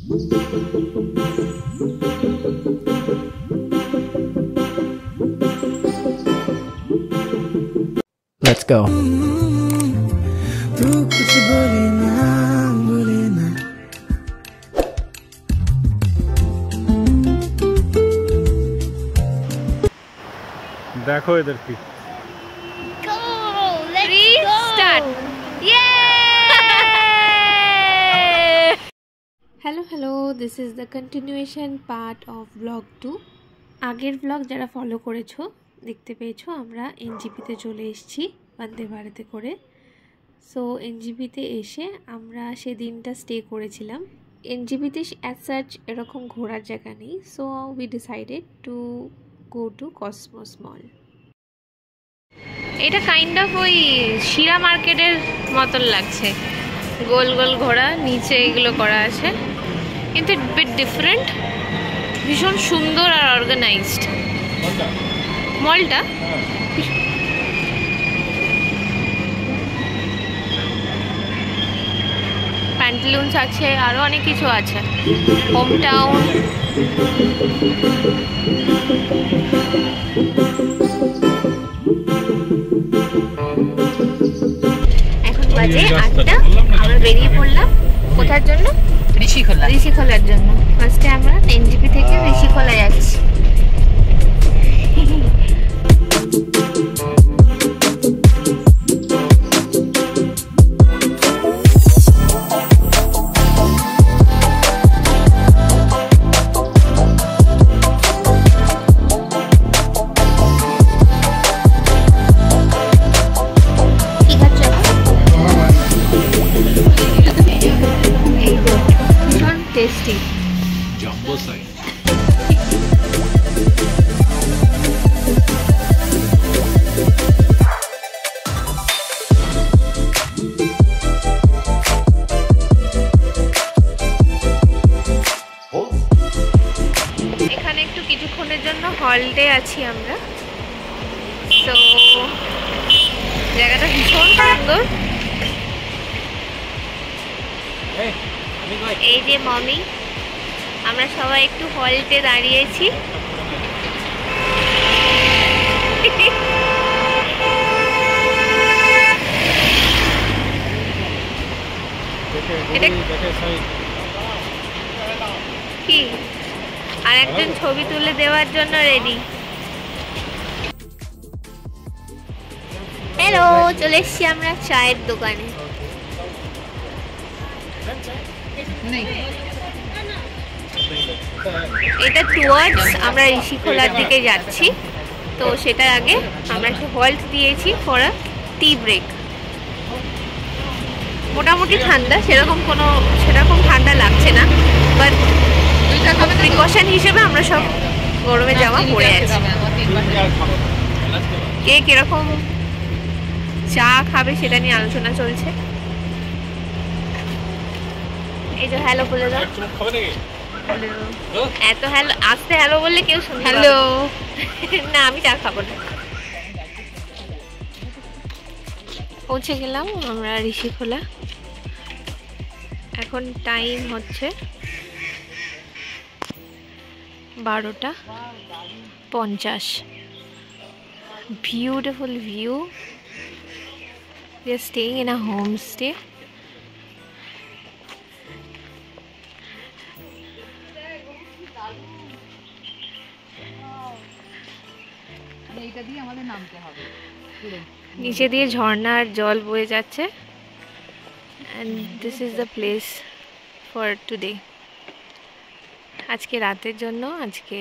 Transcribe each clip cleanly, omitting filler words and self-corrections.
Let's go. देखो इधर की hello this is the continuation part of vlog 2 আগের ব্লগ যারা ফলো করেছো দেখতে পেয়েছো আমরা এনজিপিতে চলে এসেছি বন্দে ভারতে করে। সো এনজিপিতে এসে আমরা সেদিনটা স্টে করেছিলাম। এনজিপিতে অ্যাজ সাচ এরকম ঘোরার জায়গা নেই, so we decided to go to Cosmos mall. এটা কাইন্ড অফ ওই শিরা মার্কেটের মতন লাগছে, গোল গোল ঘোড়া, নিচে এগুলো করা আছে, কিন্তু বিট ডিফারেন্ট, ভীষণ সুন্দর আর অর্গানাইজড মলটা। প্যান্টালুন্স আছে, আরও অনেক কিছু আছে, হোম টাউন। এখন বাজে 8টা, আমরা বেরিয়ে পড়লাম কোথার জন্য? ঋষিখোলার জন্য। ফার্স্টে আমরা এনজিপি থেকে ঋষিখোলা যাচ্ছি। Tasty jumbo size. এখানে একটু কিছুক্ষণের জন্য হল্টে আছি আমরা। তো জায়গাটা ভীষণ সুন্দর। এই যে মমি, আমরা সবাই একটু হল্টে দাঁড়িয়েছি। কি আর একজন ছবি তুলে দেওয়ার জন্য রেডি। হ্যালো, চলে এসছি আমরা চায়ের দোকানে। এটা টুয়ার্ডস আমরা ঋষিখোলার দিকে যাচ্ছি। তো সেটার আগে আমরা একটু হল্ট দিয়েছি ফর আ টি ব্রেক। মোটামুটি ঠান্ডা, সেরকম ঠান্ডা লাগছে না, বাট প্রিকশন হিসেবে আমরা সব গরমে জামা পরে আছি। কে কিরকম চা খাবে সেটা নিয়ে আলোচনা চলছে। এই যে হ্যালো বলে দাও। এত হ্যালো, আস্তে হ্যালো বললে কেউ শুনবে। হ্যালো না, আমি চা খাবো না। পৌঁছে গেলাম আমরা ঋষিখোলা। এখন টাইম হচ্ছে 12:50। Beautiful view. We are staying in a homestay. নিচে দিয়ে ঝর্ণার জল বয়ে যাচ্ছে। and this is the place for today. আজকে রাতের জন্য আজকে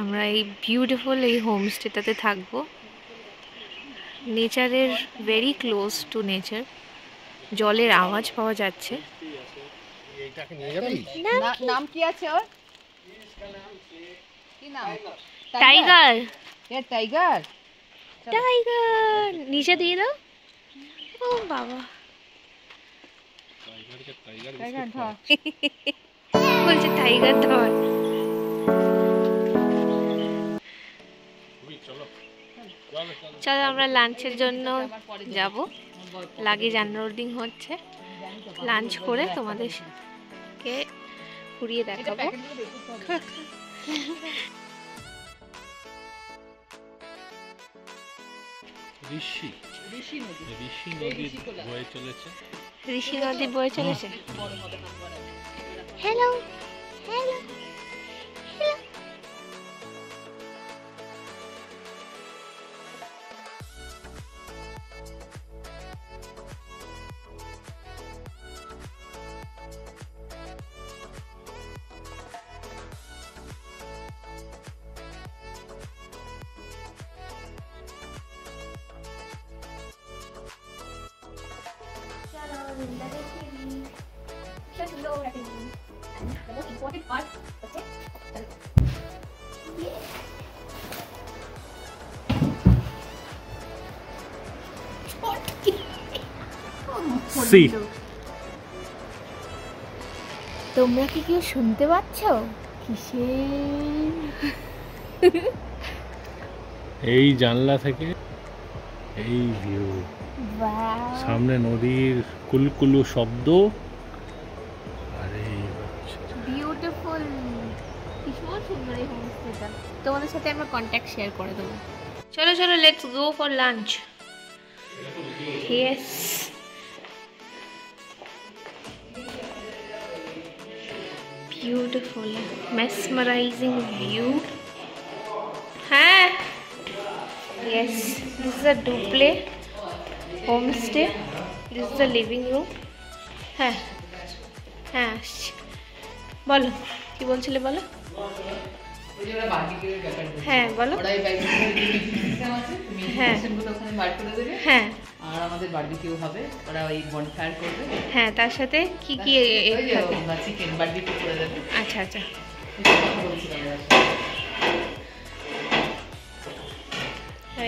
আমরা এই বিউটিফুল এই হোমস্টেটাতে থাকবো। নেচারের ভেরি ক্লোজ টু নেচার, জলের আওয়াজ পাওয়া যাচ্ছে। নাম কি আছে ওর? কি নাম? টাইগার। টাইগার টাইগার নিচে দিয়ে দাও। ও বাবা, বলছে টাইগার ধর। চলো আমরা লাঞ্চের জন্য যাব। লাগেজ আনলোডিং হচ্ছে। লাঞ্চ করে তোমাদের তোমাদেরকে ঘুরিয়ে দেখাবো। ঋষি নদী বয়ে চলেছে। ঋষি নদী বয়ে চলেছে। হ্যালো হ্যালো সি তোমরা কি কেউ শুনতে পাচ্ছ? এই জানলা থেকে এই ভিউ, সামনে নদীর কুলকুলু শব্দ, আর এই বিউটিফুল। ভীষণ সুন্দর এই হোমস্টেটা। তোমাদের সাথে আমরা কন্ট্যাক্ট শেয়ার করে দেবো। চলো চলো, let's go for lunch. Yes, beautiful, mesmerizing view. Huh? Yes, this is a duple homestay. This is the living room. হ্যাঁ হ্যাঁ, বলো কি বলছিলে, বলো। হ্যাঁ বলো। হ্যাঁ হ্যাঁ, আর আমাদের বারবিকিউ হবে, ওরা ওই বনফায়ার করবে। হ্যাঁ, তার সাথে কি কি চিকেন বারবিকিউ করে দেবে। আচ্ছা আচ্ছা,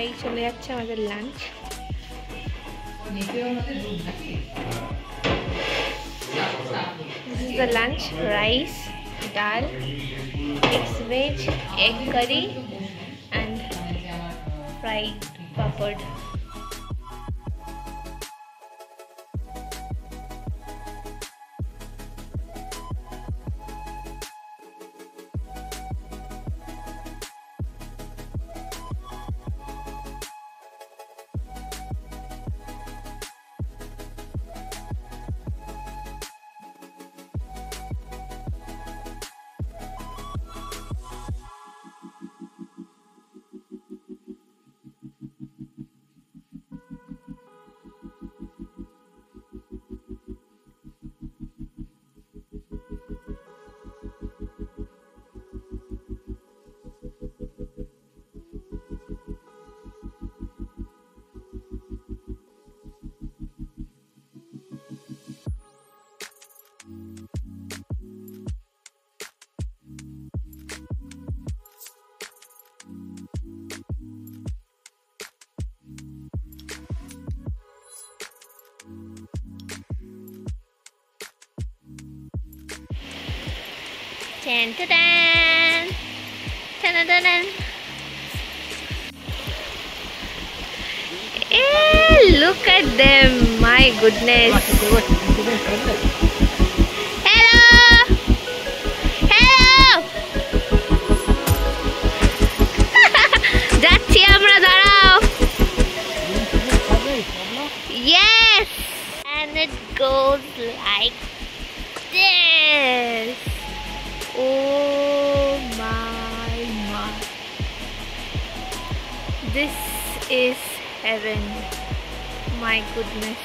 এই চলে যাচ্ছে আমাদের lunch. This is the lunch: rice, dal, mixed veg, egg curry, and fried papad. Tan ta tan, tan tan tan. Hey, look at them! My goodness. Hello, hello. যাচ্ছি আমরা, দাঁড়াও। Yes, and it goes like this. Oh my. This is heaven. My goodness.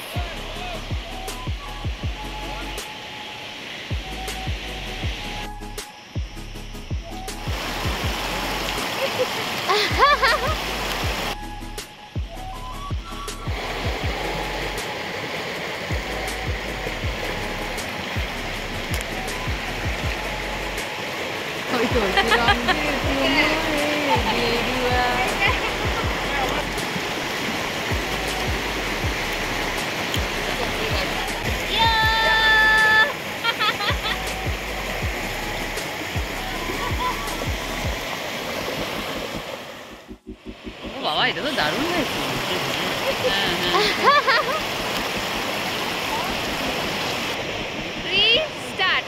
বাবা, এটা তো দারুণ হয়েছে। Start.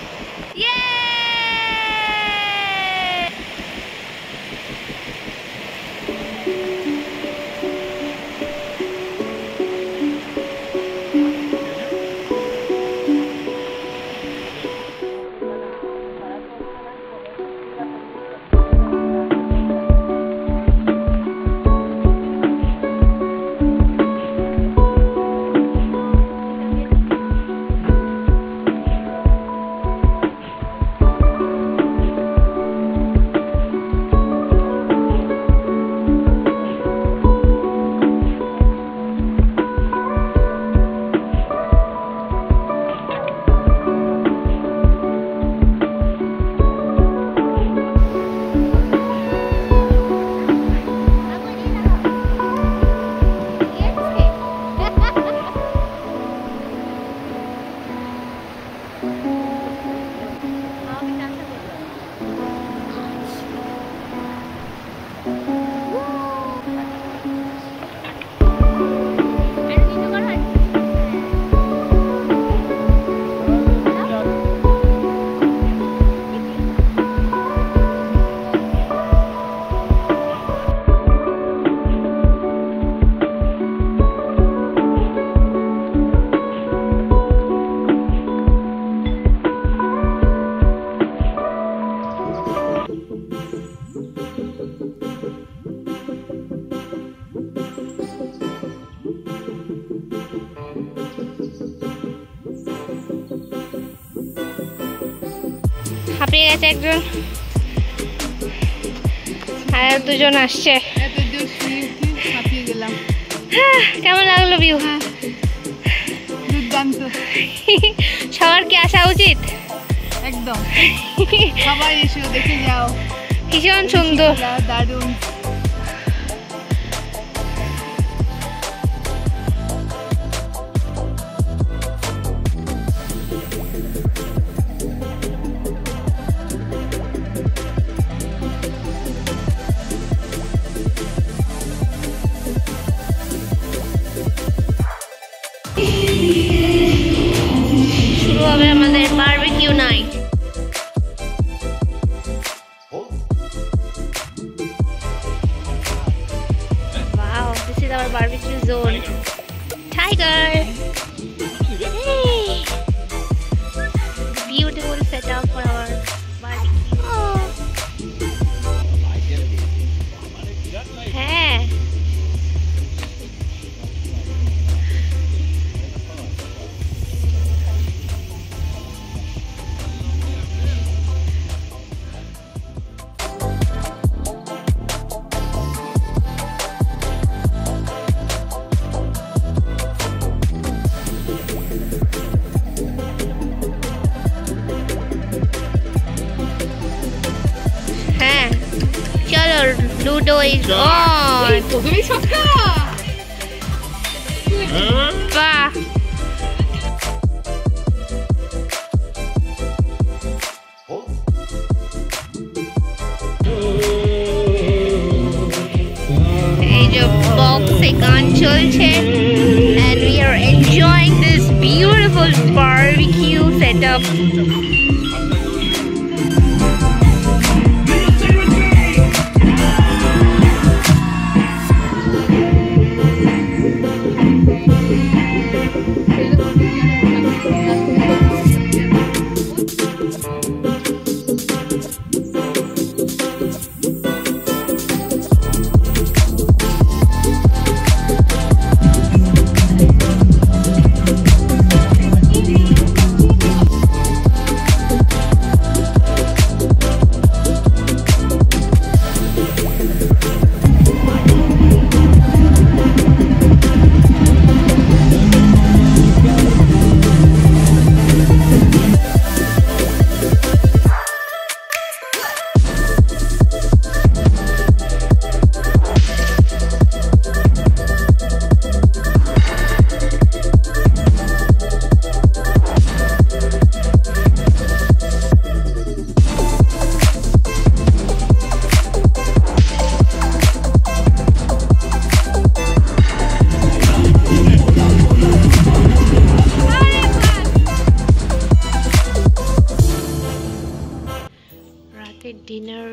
হাঁপিয়ে গেছে একজন, আর দুজন আসছে। কেমন লাগলো ভিউ? দুর্দান্ত। সবার কি আসা উচিত? একদম, সবাই এসে দেখে যাও, ভীষণ সুন্দর, দারুণ। শুরু হবে আমাদের barbecue night. Wow, this is our barbecue zone. Tiger! Hey! Beautiful setup for our barbecue. Hey! Ludo is on. Bah. এই যে বক্সে গান চলছে and we are enjoying this beautiful barbecue setup. Dinner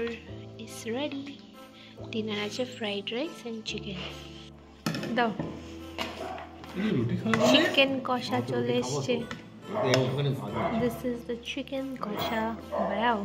is ready. Dinner আছে fried rice and chicken. দাও, chicken কষা চলে এসছে। This is the chicken কষা. Wow.